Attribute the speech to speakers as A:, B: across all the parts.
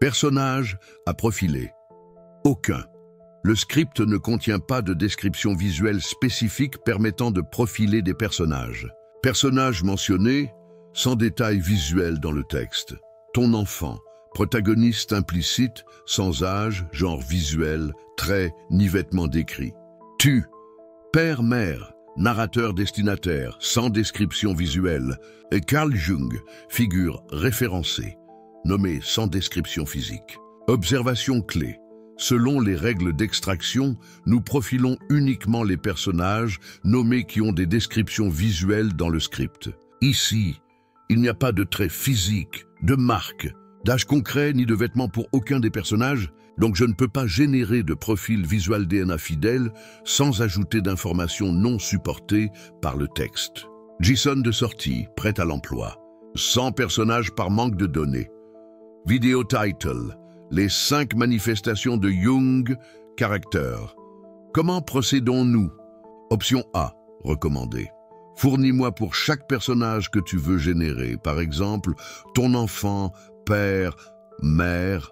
A: Personnages à profiler. Aucun. Le script ne contient pas de description visuelle spécifique permettant de profiler des personnages. Personnages mentionnés, sans détail visuel dans le texte. Ton enfant, protagoniste implicite, sans âge, genre visuel, traits, ni vêtements décrits. Tu, père-mère, narrateur-destinataire, sans description visuelle. Et Carl Jung, figure référencée, nommée sans description physique. Observation clé. Selon les règles d'extraction, nous profilons uniquement les personnages nommés qui ont des descriptions visuelles dans le script. Ici, il n'y a pas de traits physiques, de marques, d'âge concret ni de vêtements pour aucun des personnages, donc je ne peux pas générer de profil visual DNA fidèle sans ajouter d'informations non supportées par le texte. JSON de sortie, prêt à l'emploi. 100 personnages par manque de données. Vidéo title. Les 5 manifestations de Jung, caractère. Comment procédons-nous? Option A, recommandé. Fournis-moi pour chaque personnage que tu veux générer, par exemple, ton enfant, père, mère.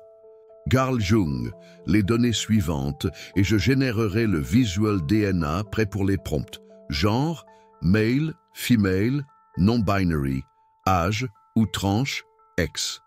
A: Carl Jung, les données suivantes et je générerai le visual DNA prêt pour les prompts. Genre, male, female, non-binary, âge ou tranche, X.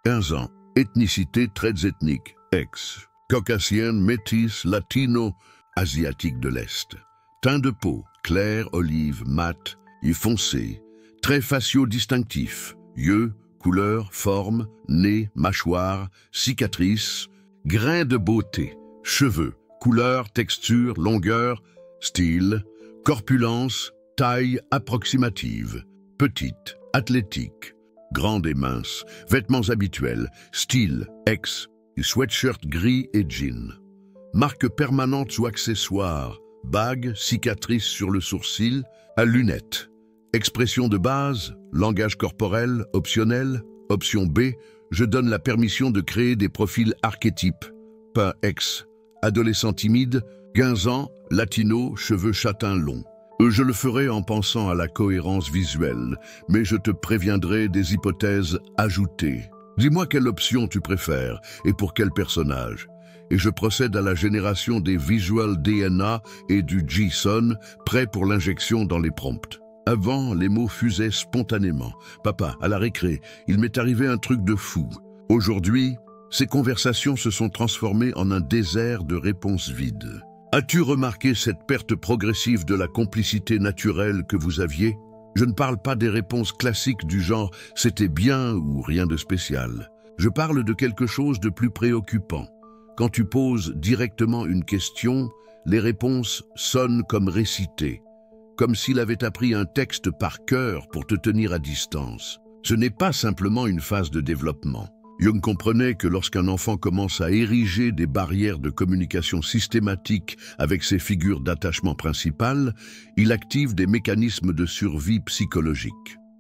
A: 15 ans. Ethnicité, traits ethniques, X. Caucasienne, métisse, latino, asiatique de l'Est. Teint de peau, clair, olive, mat, et foncé. Traits faciaux distinctifs, yeux, couleur, forme, nez, mâchoire, cicatrices. Grain de beauté, cheveux, couleur, texture, longueur, style. Corpulence, taille approximative. Petite, athlétique. Grande et mince, vêtements habituels, style, X, sweatshirt gris et jean. Marques permanentes ou accessoires, bague, cicatrice sur le sourcil, à lunettes. Expression de base, langage corporel, optionnel. Option B, je donne la permission de créer des profils archétypes. Pas X, adolescent timide, 15 ans, latino, cheveux châtains longs. Je le ferai en pensant à la cohérence visuelle, mais je te préviendrai des hypothèses ajoutées. Dis-moi quelle option tu préfères et pour quel personnage. Et je procède à la génération des visual DNA et du JSON prêts pour l'injection dans les prompts. Avant, les mots fusaient spontanément. Papa, à la récré, il m'est arrivé un truc de fou. Aujourd'hui, ces conversations se sont transformées en un désert de réponses vides. As-tu remarqué cette perte progressive de la complicité naturelle que vous aviez? Je ne parle pas des réponses classiques du genre « c'était bien » ou « rien de spécial ». Je parle de quelque chose de plus préoccupant. Quand tu poses directement une question, les réponses sonnent comme récitées, comme s'il avait appris un texte par cœur pour te tenir à distance. Ce n'est pas simplement une phase de développement. Jung comprenait que lorsqu'un enfant commence à ériger des barrières de communication systématiques avec ses figures d'attachement principales, il active des mécanismes de survie psychologique.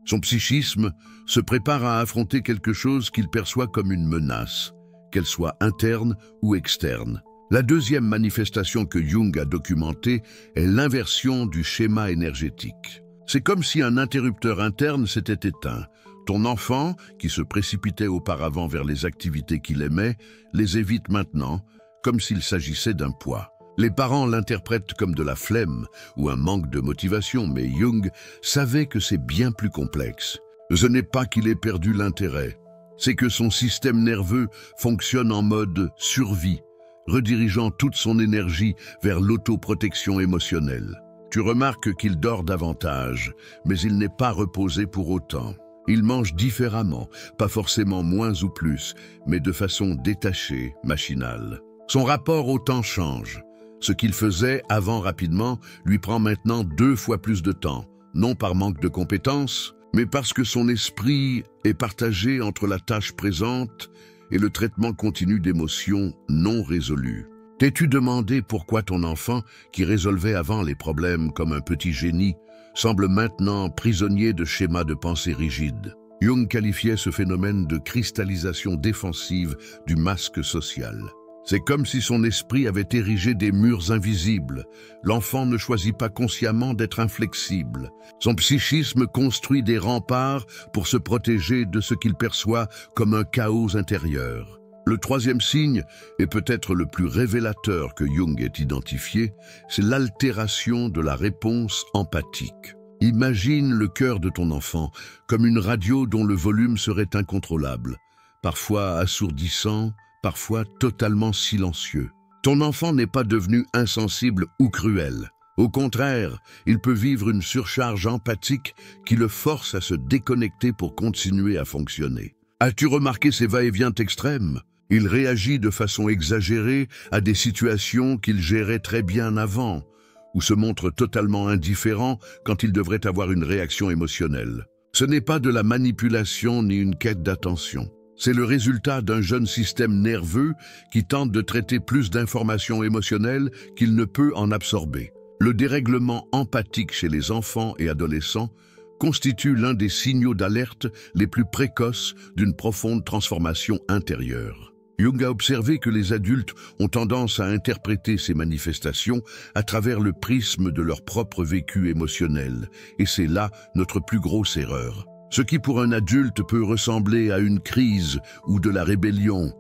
A: Son psychisme se prépare à affronter quelque chose qu'il perçoit comme une menace, qu'elle soit interne ou externe. La deuxième manifestation que Jung a documentée est l'inversion du schéma énergétique. C'est comme si un interrupteur interne s'était éteint. Ton enfant, qui se précipitait auparavant vers les activités qu'il aimait, les évite maintenant, comme s'il s'agissait d'un poids. Les parents l'interprètent comme de la flemme ou un manque de motivation, mais Jung savait que c'est bien plus complexe. Ce n'est pas qu'il ait perdu l'intérêt, c'est que son système nerveux fonctionne en mode survie, redirigeant toute son énergie vers l'autoprotection émotionnelle. Tu remarques qu'il dort davantage, mais il n'est pas reposé pour autant. Il mange différemment, pas forcément moins ou plus, mais de façon détachée, machinale. Son rapport au temps change. Ce qu'il faisait avant rapidement lui prend maintenant 2 fois plus de temps, non par manque de compétences, mais parce que son esprit est partagé entre la tâche présente et le traitement continu d'émotions non résolues. T'es-tu demandé pourquoi ton enfant, qui résolvait avant les problèmes comme un petit génie, semble maintenant prisonnier de schémas de pensée rigides? Jung qualifiait ce phénomène de cristallisation défensive du masque social. C'est comme si son esprit avait érigé des murs invisibles. L'enfant ne choisit pas consciemment d'être inflexible. Son psychisme construit des remparts pour se protéger de ce qu'il perçoit comme un chaos intérieur. Le troisième signe, et peut-être le plus révélateur que Jung ait identifié, c'est l'altération de la réponse empathique. Imagine le cœur de ton enfant comme une radio dont le volume serait incontrôlable, parfois assourdissant, parfois totalement silencieux. Ton enfant n'est pas devenu insensible ou cruel. Au contraire, il peut vivre une surcharge empathique qui le force à se déconnecter pour continuer à fonctionner. As-tu remarqué ces va-et-vient extrêmes? Il réagit de façon exagérée à des situations qu'il gérait très bien avant, ou se montre totalement indifférent quand il devrait avoir une réaction émotionnelle. Ce n'est pas de la manipulation ni une quête d'attention. C'est le résultat d'un jeune système nerveux qui tente de traiter plus d'informations émotionnelles qu'il ne peut en absorber. Le dérèglement empathique chez les enfants et adolescents constitue l'un des signaux d'alerte les plus précoces d'une profonde transformation intérieure. Jung a observé que les adultes ont tendance à interpréter ces manifestations à travers le prisme de leur propre vécu émotionnel, et c'est là notre plus grosse erreur. Ce qui pour un adulte peut ressembler à une crise ou de la rébellion,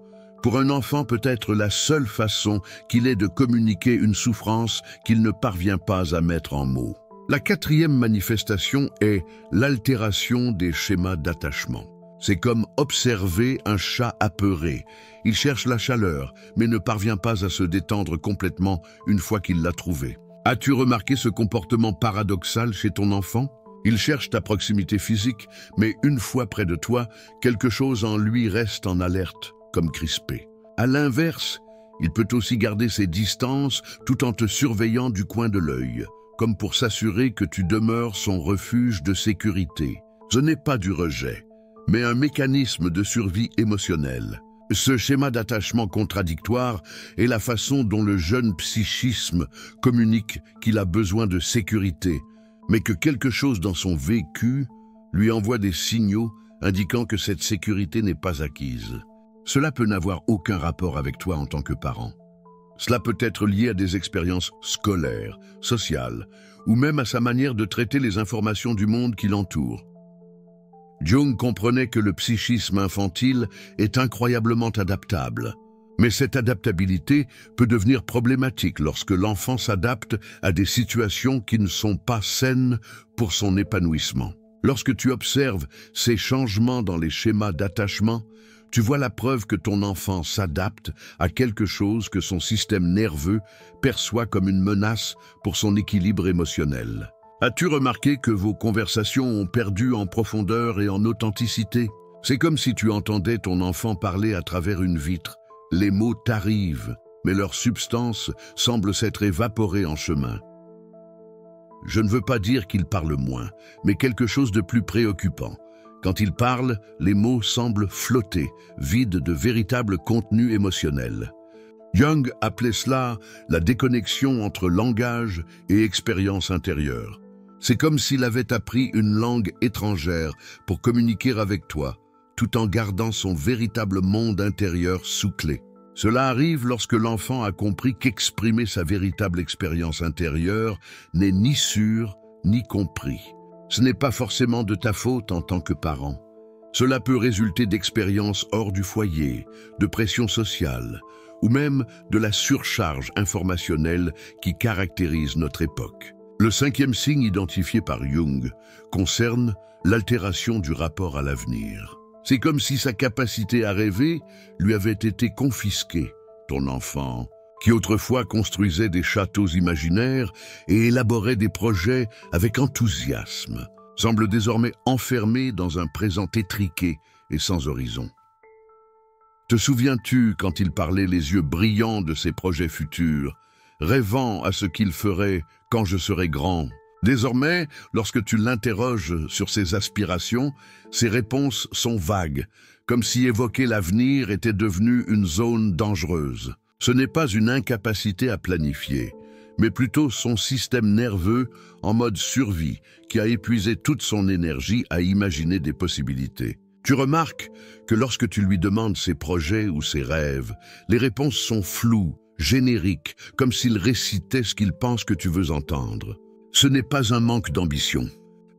A: pour un enfant peut être la seule façon qu'il ait de communiquer une souffrance qu'il ne parvient pas à mettre en mots. La quatrième manifestation est l'altération des schémas d'attachement. C'est comme observer un chat apeuré. Il cherche la chaleur, mais ne parvient pas à se détendre complètement une fois qu'il l'a trouvée. As-tu remarqué ce comportement paradoxal chez ton enfant? Il cherche ta proximité physique, mais une fois près de toi, quelque chose en lui reste en alerte, comme crispé. À l'inverse, il peut aussi garder ses distances tout en te surveillant du coin de l'œil, comme pour s'assurer que tu demeures son refuge de sécurité. Ce n'est pas du rejet, mais un mécanisme de survie émotionnelle. Ce schéma d'attachement contradictoire est la façon dont le jeune psychisme communique qu'il a besoin de sécurité, mais que quelque chose dans son vécu lui envoie des signaux indiquant que cette sécurité n'est pas acquise. Cela peut n'avoir aucun rapport avec toi en tant que parent. Cela peut être lié à des expériences scolaires, sociales, ou même à sa manière de traiter les informations du monde qui l'entoure. Jung comprenait que le psychisme infantile est incroyablement adaptable. Mais cette adaptabilité peut devenir problématique lorsque l'enfant s'adapte à des situations qui ne sont pas saines pour son épanouissement. Lorsque tu observes ces changements dans les schémas d'attachement, tu vois la preuve que ton enfant s'adapte à quelque chose que son système nerveux perçoit comme une menace pour son équilibre émotionnel. As-tu remarqué que vos conversations ont perdu en profondeur et en authenticité? C'est comme si tu entendais ton enfant parler à travers une vitre. Les mots t'arrivent, mais leur substance semble s'être évaporée en chemin. Je ne veux pas dire qu'il parle moins, mais quelque chose de plus préoccupant. Quand il parle, les mots semblent flotter, vides de véritable contenu émotionnel. Jung appelait cela la déconnexion entre langage et expérience intérieure. C'est comme s'il avait appris une langue étrangère pour communiquer avec toi, tout en gardant son véritable monde intérieur sous clé. Cela arrive lorsque l'enfant a compris qu'exprimer sa véritable expérience intérieure n'est ni sûr ni compris. Ce n'est pas forcément de ta faute en tant que parent. Cela peut résulter d'expériences hors du foyer, de pression sociale, ou même de la surcharge informationnelle qui caractérise notre époque. Le cinquième signe identifié par Jung concerne l'altération du rapport à l'avenir. C'est comme si sa capacité à rêver lui avait été confisquée. Ton enfant, qui autrefois construisait des châteaux imaginaires et élaborait des projets avec enthousiasme, semble désormais enfermé dans un présent étriqué et sans horizon. Te souviens-tu quand il parlait les yeux brillants de ses projets futurs, rêvant à ce qu'il ferait quand je serai grand? Désormais, lorsque tu l'interroges sur ses aspirations, ses réponses sont vagues, comme si évoquer l'avenir était devenu une zone dangereuse. Ce n'est pas une incapacité à planifier, mais plutôt son système nerveux en mode survie qui a épuisé toute son énergie à imaginer des possibilités. Tu remarques que lorsque tu lui demandes ses projets ou ses rêves, les réponses sont floues, génériques, comme s'il récitait ce qu'il pense que tu veux entendre. Ce n'est pas un manque d'ambition,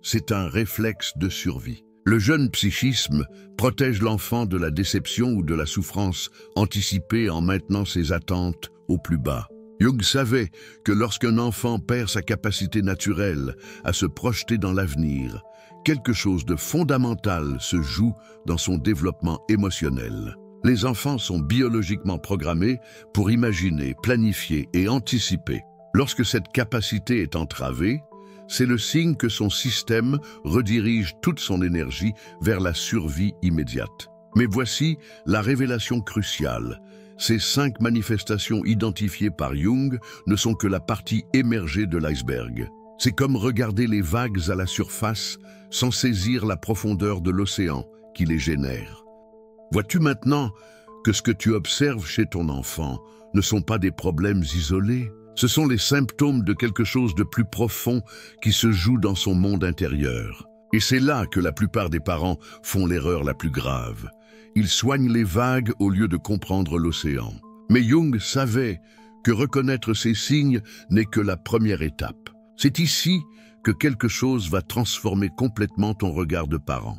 A: c'est un réflexe de survie. Le jeune psychisme protège l'enfant de la déception ou de la souffrance anticipée en maintenant ses attentes au plus bas. Jung savait que lorsqu'un enfant perd sa capacité naturelle à se projeter dans l'avenir, quelque chose de fondamental se joue dans son développement émotionnel. Les enfants sont biologiquement programmés pour imaginer, planifier et anticiper. Lorsque cette capacité est entravée, c'est le signe que son système redirige toute son énergie vers la survie immédiate. Mais voici la révélation cruciale. Ces 5 manifestations identifiées par Jung ne sont que la partie émergée de l'iceberg. C'est comme regarder les vagues à la surface sans saisir la profondeur de l'océan qui les génère. Vois-tu maintenant que ce que tu observes chez ton enfant ne sont pas des problèmes isolés? Ce sont les symptômes de quelque chose de plus profond qui se joue dans son monde intérieur. Et c'est là que la plupart des parents font l'erreur la plus grave. Ils soignent les vagues au lieu de comprendre l'océan. Mais Jung savait que reconnaître ces signes n'est que la première étape. C'est ici que quelque chose va transformer complètement ton regard de parent.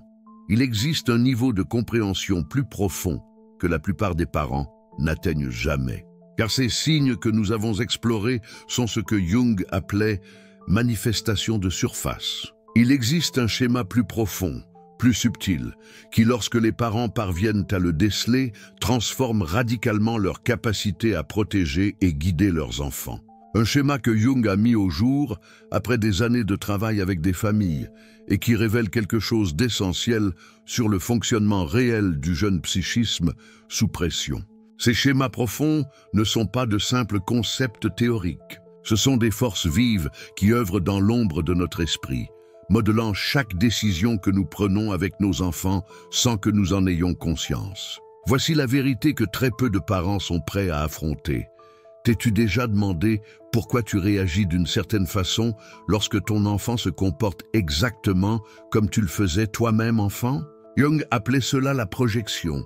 A: Il existe un niveau de compréhension plus profond que la plupart des parents n'atteignent jamais. Car ces signes que nous avons explorés sont ce que Jung appelait « manifestations de surface ». Il existe un schéma plus profond, plus subtil, qui, lorsque les parents parviennent à le déceler, transforme radicalement leur capacité à protéger et guider leurs enfants. Un schéma que Jung a mis au jour après des années de travail avec des familles et qui révèle quelque chose d'essentiel sur le fonctionnement réel du jeune psychisme sous pression. Ces schémas profonds ne sont pas de simples concepts théoriques. Ce sont des forces vives qui œuvrent dans l'ombre de notre esprit, modelant chaque décision que nous prenons avec nos enfants sans que nous en ayons conscience. Voici la vérité que très peu de parents sont prêts à affronter. T'es-tu déjà demandé pourquoi tu réagis d'une certaine façon lorsque ton enfant se comporte exactement comme tu le faisais toi-même enfant? Jung appelait cela la projection.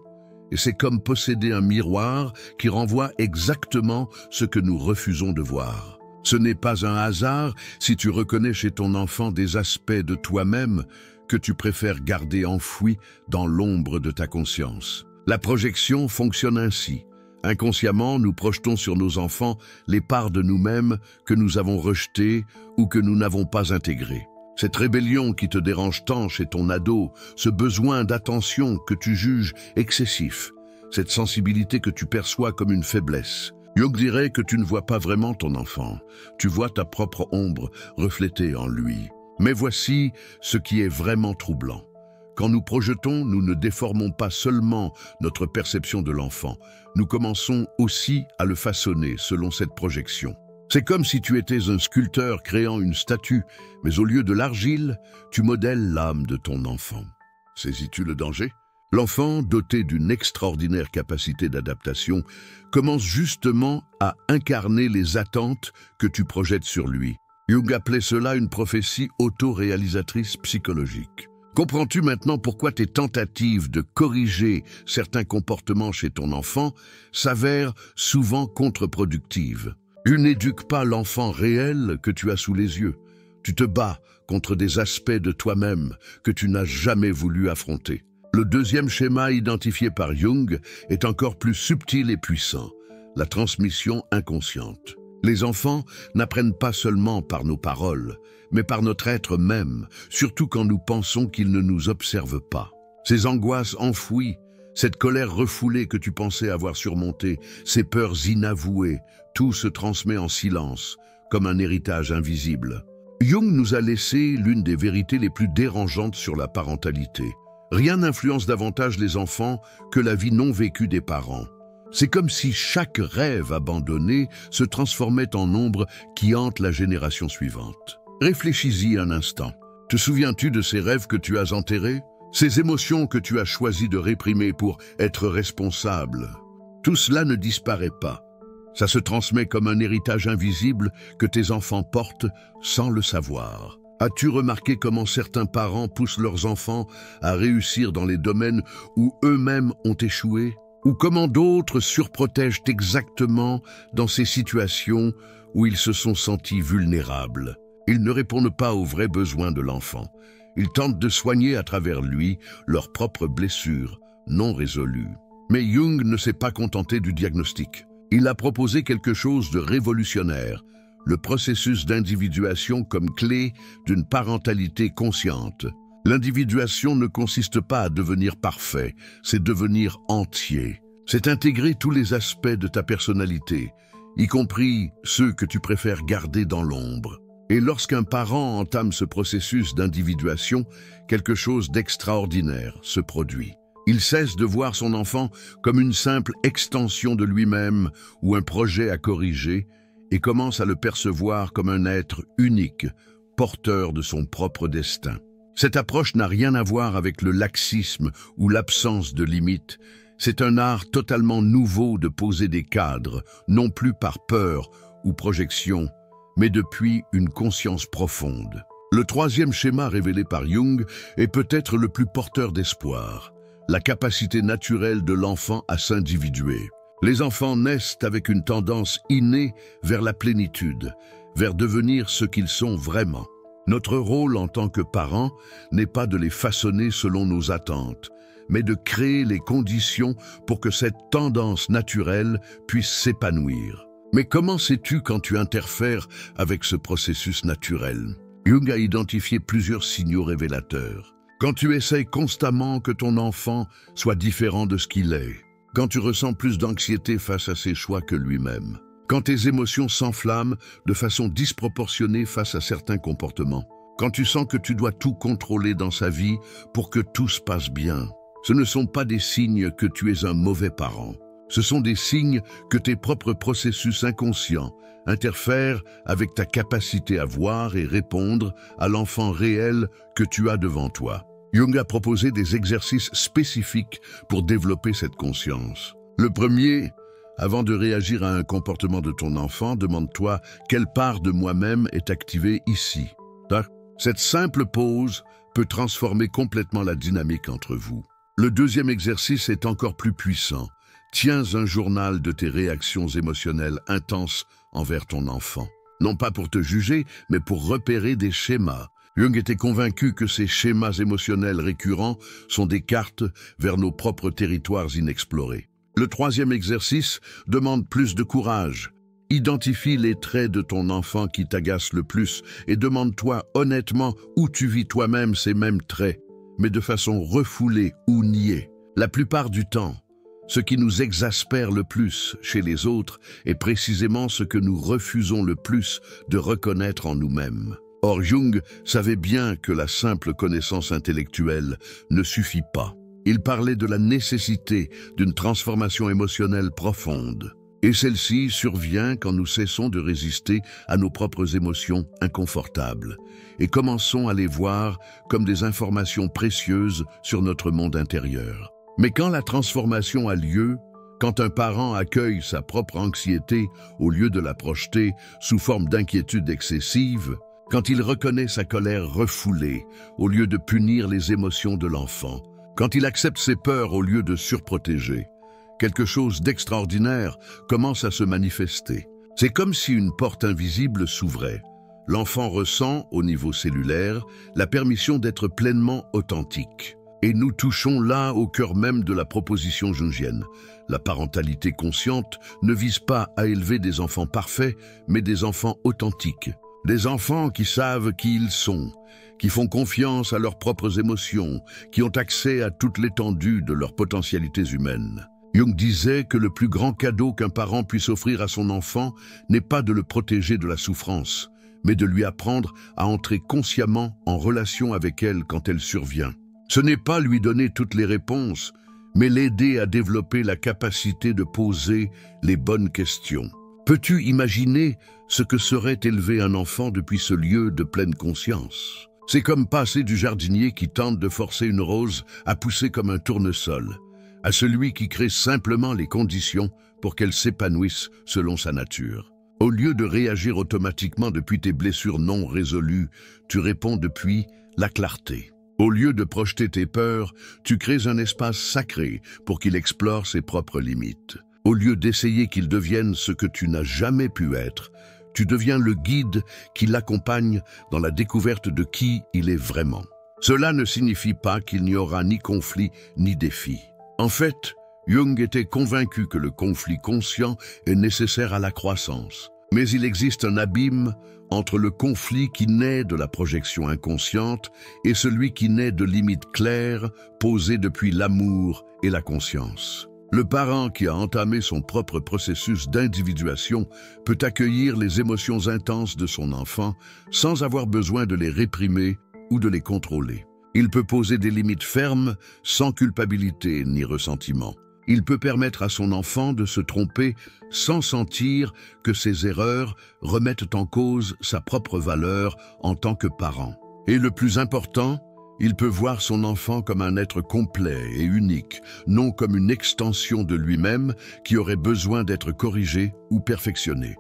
A: Et c'est comme posséder un miroir qui renvoie exactement ce que nous refusons de voir. Ce n'est pas un hasard si tu reconnais chez ton enfant des aspects de toi-même que tu préfères garder enfouis dans l'ombre de ta conscience. La projection fonctionne ainsi. Inconsciemment, nous projetons sur nos enfants les parts de nous-mêmes que nous avons rejetées ou que nous n'avons pas intégrées. Cette rébellion qui te dérange tant chez ton ado, ce besoin d'attention que tu juges excessif, cette sensibilité que tu perçois comme une faiblesse. Jung dirait que tu ne vois pas vraiment ton enfant, tu vois ta propre ombre reflétée en lui. Mais voici ce qui est vraiment troublant. Quand nous projetons, nous ne déformons pas seulement notre perception de l'enfant, nous commençons aussi à le façonner selon cette projection. C'est comme si tu étais un sculpteur créant une statue, mais au lieu de l'argile, tu modèles l'âme de ton enfant. Saisis-tu le danger? L'enfant, doté d'une extraordinaire capacité d'adaptation, commence justement à incarner les attentes que tu projettes sur lui. Jung appelait cela une prophétie auto-réalisatrice psychologique. Comprends-tu maintenant pourquoi tes tentatives de corriger certains comportements chez ton enfant s'avèrent souvent contre-productives? Tu n'éduques pas l'enfant réel que tu as sous les yeux. Tu te bats contre des aspects de toi-même que tu n'as jamais voulu affronter. Le deuxième schéma identifié par Jung est encore plus subtil et puissant, la transmission inconsciente. Les enfants n'apprennent pas seulement par nos paroles, mais par notre être même, surtout quand nous pensons qu'ils ne nous observent pas. Ces angoisses enfouies, cette colère refoulée que tu pensais avoir surmontée, ces peurs inavouées, tout se transmet en silence, comme un héritage invisible. Jung nous a laissé l'une des vérités les plus dérangeantes sur la parentalité. Rien n'influence davantage les enfants que la vie non vécue des parents. C'est comme si chaque rêve abandonné se transformait en ombre qui hante la génération suivante. Réfléchis-y un instant. Te souviens-tu de ces rêves que tu as enterrés? Ces émotions que tu as choisi de réprimer pour être responsable? Tout cela ne disparaît pas. Ça se transmet comme un héritage invisible que tes enfants portent sans le savoir. As-tu remarqué comment certains parents poussent leurs enfants à réussir dans les domaines où eux-mêmes ont échoué? Ou comment d'autres surprotègent exactement dans ces situations où ils se sont sentis vulnérables? Ils ne répondent pas aux vrais besoins de l'enfant. Ils tentent de soigner à travers lui leurs propres blessures non résolues. Mais Jung ne s'est pas contenté du diagnostic. Il a proposé quelque chose de révolutionnaire, le processus d'individuation comme clé d'une parentalité consciente. L'individuation ne consiste pas à devenir parfait, c'est devenir entier. C'est intégrer tous les aspects de ta personnalité, y compris ceux que tu préfères garder dans l'ombre. Et lorsqu'un parent entame ce processus d'individuation, quelque chose d'extraordinaire se produit. Il cesse de voir son enfant comme une simple extension de lui-même ou un projet à corriger et commence à le percevoir comme un être unique, porteur de son propre destin. Cette approche n'a rien à voir avec le laxisme ou l'absence de limites. C'est un art totalement nouveau de poser des cadres, non plus par peur ou projection, mais depuis une conscience profonde. Le troisième schéma révélé par Jung est peut-être le plus porteur d'espoir, la capacité naturelle de l'enfant à s'individuer. Les enfants naissent avec une tendance innée vers la plénitude, vers devenir ce qu'ils sont vraiment. Notre rôle en tant que parents n'est pas de les façonner selon nos attentes, mais de créer les conditions pour que cette tendance naturelle puisse s'épanouir. Mais comment sais-tu quand tu interfères avec ce processus naturel? Jung a identifié plusieurs signaux révélateurs. Quand tu essayes constamment que ton enfant soit différent de ce qu'il est, quand tu ressens plus d'anxiété face à ses choix que lui-même, quand tes émotions s'enflamment de façon disproportionnée face à certains comportements, quand tu sens que tu dois tout contrôler dans sa vie pour que tout se passe bien, ce ne sont pas des signes que tu es un mauvais parent. Ce sont des signes que tes propres processus inconscients interfèrent avec ta capacité à voir et répondre à l'enfant réel que tu as devant toi. Jung a proposé des exercices spécifiques pour développer cette conscience. Le premier, avant de réagir à un comportement de ton enfant, demande-toi quelle part de moi-même est activée ici. Cette simple pause peut transformer complètement la dynamique entre vous. Le deuxième exercice est encore plus puissant. Tiens un journal de tes réactions émotionnelles intenses envers ton enfant. Non pas pour te juger, mais pour repérer des schémas. Jung était convaincu que ces schémas émotionnels récurrents sont des cartes vers nos propres territoires inexplorés. Le troisième exercice demande plus de courage. Identifie les traits de ton enfant qui t'agacent le plus et demande-toi honnêtement où tu vis toi-même ces mêmes traits, mais de façon refoulée ou niée. La plupart du temps, ce qui nous exaspère le plus chez les autres est précisément ce que nous refusons le plus de reconnaître en nous-mêmes. Or, Jung savait bien que la simple connaissance intellectuelle ne suffit pas. Il parlait de la nécessité d'une transformation émotionnelle profonde. Et celle-ci survient quand nous cessons de résister à nos propres émotions inconfortables et commençons à les voir comme des informations précieuses sur notre monde intérieur. Mais quand la transformation a lieu, quand un parent accueille sa propre anxiété au lieu de la projeter sous forme d'inquiétude excessive, quand il reconnaît sa colère refoulée au lieu de punir les émotions de l'enfant, quand il accepte ses peurs au lieu de surprotéger, quelque chose d'extraordinaire commence à se manifester. C'est comme si une porte invisible s'ouvrait. L'enfant ressent, au niveau cellulaire, la permission d'être pleinement authentique. Et nous touchons là au cœur même de la proposition jungienne. La parentalité consciente ne vise pas à élever des enfants parfaits, mais des enfants authentiques. Des enfants qui savent qui ils sont, qui font confiance à leurs propres émotions, qui ont accès à toute l'étendue de leurs potentialités humaines. Jung disait que le plus grand cadeau qu'un parent puisse offrir à son enfant n'est pas de le protéger de la souffrance, mais de lui apprendre à entrer consciemment en relation avec elle quand elle survient. Ce n'est pas lui donner toutes les réponses, mais l'aider à développer la capacité de poser les bonnes questions. Peux-tu imaginer ce que serait élever un enfant depuis ce lieu de pleine conscience? C'est comme passer du jardinier qui tente de forcer une rose à pousser comme un tournesol, à celui qui crée simplement les conditions pour qu'elle s'épanouisse selon sa nature. Au lieu de réagir automatiquement depuis tes blessures non résolues, tu réponds depuis la clarté. Au lieu de projeter tes peurs, tu crées un espace sacré pour qu'il explore ses propres limites. Au lieu d'essayer qu'il devienne ce que tu n'as jamais pu être, tu deviens le guide qui l'accompagne dans la découverte de qui il est vraiment. Cela ne signifie pas qu'il n'y aura ni conflit ni défi. En fait, Jung était convaincu que le conflit conscient est nécessaire à la croissance. Mais il existe un abîme entre le conflit qui naît de la projection inconsciente et celui qui naît de limites claires posées depuis l'amour et la conscience. Le parent qui a entamé son propre processus d'individuation peut accueillir les émotions intenses de son enfant sans avoir besoin de les réprimer ou de les contrôler. Il peut poser des limites fermes sans culpabilité ni ressentiment. Il peut permettre à son enfant de se tromper sans sentir que ses erreurs remettent en cause sa propre valeur en tant que parent. Et le plus important, il peut voir son enfant comme un être complet et unique, non comme une extension de lui-même qui aurait besoin d'être corrigé ou perfectionné.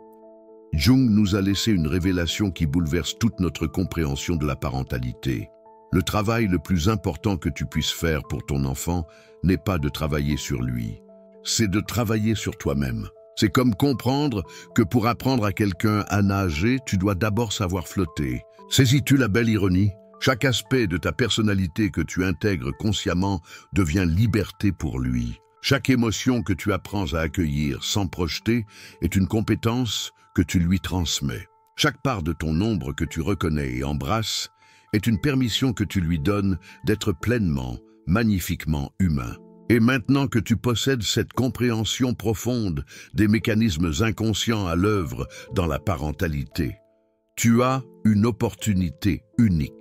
A: Jung nous a laissé une révélation qui bouleverse toute notre compréhension de la parentalité. Le travail le plus important que tu puisses faire pour ton enfant n'est pas de travailler sur lui, c'est de travailler sur toi-même. C'est comme comprendre que pour apprendre à quelqu'un à nager, tu dois d'abord savoir flotter. Saisis-tu la belle ironie? Chaque aspect de ta personnalité que tu intègres consciemment devient liberté pour lui. Chaque émotion que tu apprends à accueillir sans projeter est une compétence que tu lui transmets. Chaque part de ton ombre que tu reconnais et embrasses est une permission que tu lui donnes d'être pleinement, magnifiquement humain. Et maintenant que tu possèdes cette compréhension profonde des mécanismes inconscients à l'œuvre dans la parentalité, tu as une opportunité unique.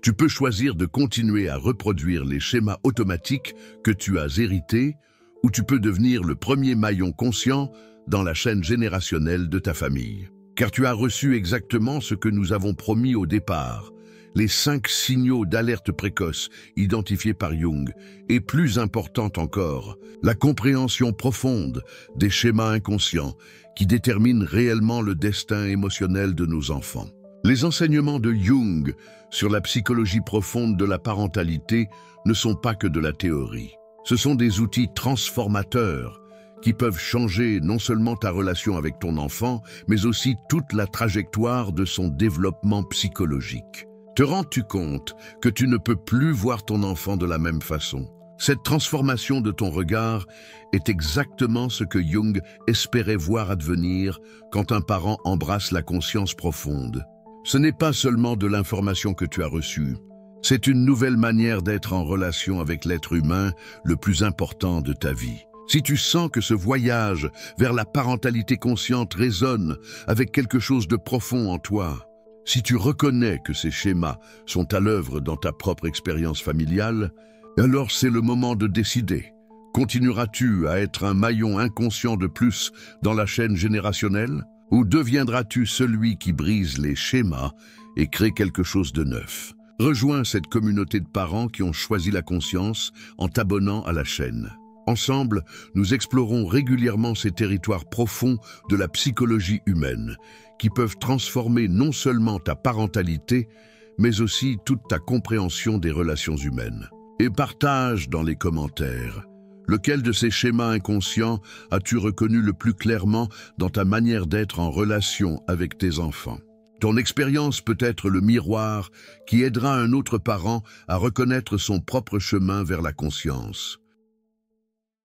A: Tu peux choisir de continuer à reproduire les schémas automatiques que tu as hérités, ou tu peux devenir le premier maillon conscient dans la chaîne générationnelle de ta famille. Car tu as reçu exactement ce que nous avons promis au départ, les 5 signaux d'alerte précoce identifiés par Jung, et plus important encore, la compréhension profonde des schémas inconscients qui déterminent réellement le destin émotionnel de nos enfants. Les enseignements de Jung sur la psychologie profonde de la parentalité ne sont pas que de la théorie. Ce sont des outils transformateurs qui peuvent changer non seulement ta relation avec ton enfant, mais aussi toute la trajectoire de son développement psychologique. Te rends-tu compte que tu ne peux plus voir ton enfant de la même façon? Cette transformation de ton regard est exactement ce que Jung espérait voir advenir quand un parent embrasse la conscience profonde. Ce n'est pas seulement de l'information que tu as reçue, c'est une nouvelle manière d'être en relation avec l'être humain le plus important de ta vie. Si tu sens que ce voyage vers la parentalité consciente résonne avec quelque chose de profond en toi, si tu reconnais que ces schémas sont à l'œuvre dans ta propre expérience familiale, alors c'est le moment de décider. Continueras-tu à être un maillon inconscient de plus dans la chaîne générationnelle, ou deviendras-tu celui qui brise les schémas et crée quelque chose de neuf? Rejoins cette communauté de parents qui ont choisi la conscience en t'abonnant à la chaîne. Ensemble, nous explorons régulièrement ces territoires profonds de la psychologie humaine, qui peuvent transformer non seulement ta parentalité, mais aussi toute ta compréhension des relations humaines. Et partage dans les commentaires. Lequel de ces schémas inconscients as-tu reconnu le plus clairement dans ta manière d'être en relation avec tes enfants? Ton expérience peut être le miroir qui aidera un autre parent à reconnaître son propre chemin vers la conscience.